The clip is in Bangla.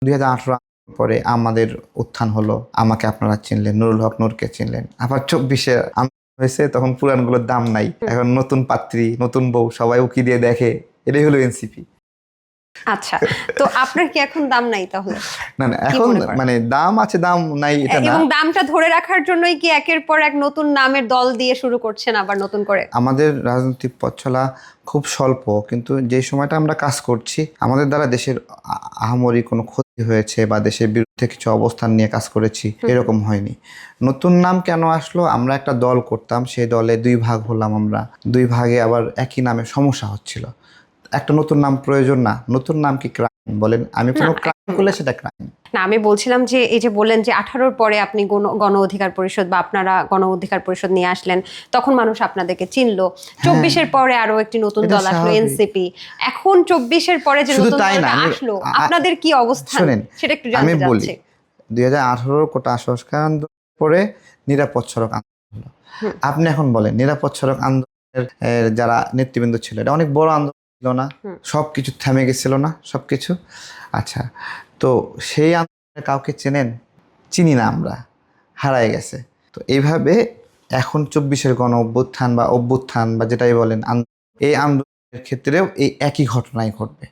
2018 পরে আমাদের উত্থান হলো, আমাকে আপনারা চিনলেন, নুরুল হক নূরকে চিনলেন। আবার 24-এ হয়েছে, তখন পুরানগুলোর দাম নাই, এখন নতুন পাত্রী, নতুন বউ, সবাই উকি দিয়ে দেখে, এটাই হলো এনসিপি। আচ্ছা, তো আপনার কি এখন দাম নাই তাহলে? না না, এখন মানে দাম আছে, দাম নাই এটা না। এবং দামটা ধরে রাখার জন্যই কি একের পর এক নতুন নামের দল দিয়ে শুরু করছেন আবার নতুন করে? আমাদের রাজনৈতিক পথ চলা খুব স্বল্প, কিন্তু যে সময়টা আমরা কাজ করছি আমাদের দ্বারা দেশের আহামরি কোনো ক্ষতি হয়েছে বা দেশের বিরুদ্ধে কিছু অবস্থান নিয়ে কাজ করেছি এরকম হয়নি। নতুন নাম কেন আসলো? আমরা একটা দল করতাম, সেই দলে 2 ভাগ হলাম, আমরা 2 ভাগে আবার একই নামে সমস্যা হচ্ছিল। একটা নতুন নাম প্রয়োজন না? নতুন নাম কি ক্রাইম বলেন? আমি কোনো ক্রাইম করলে সেটা ক্রাইম না। আমি বলছিলাম যে এই যে বললেন যে 18-র পরে আপনি গণ অধিকার পরিষদ বা আপনারা গণ অধিকার পরিষদ নিয়ে আসলেন, তখন মানুষ আপনাদেরকে চিনলো। 24-এর পরে আরো একটি নতুন দল আসলো, এনসিপি। এখন 24-এর পরে যে নতুন দলটা আসলো, আপনাদের কি অবস্থান সেটা একটু জানতে চাচ্ছি। 2018 কোটা সংস্কার আন্দোলনের পরে নিরাপদ সড়ক আন্দোলন হলো। আপনি এখন বলেন, নিরাপদ সড়ক আন্দোলনের যারা নেতৃবৃন্দ ছিল, এটা অনেক বড় আন্দোলন ছিল না? সবকিছু থেমে গেছিল না সবকিছু? আচ্ছা, তো সেই আন্দোলনে কাউকে চেনেন? চিনি না, আমরা হারায় গেছে। তো এইভাবে এখন 24-এর গণ অভ্যুত্থান বা যেটাই বলেন, এই আন্দোলনের ক্ষেত্রেও এই একই ঘটনাই ঘটবে।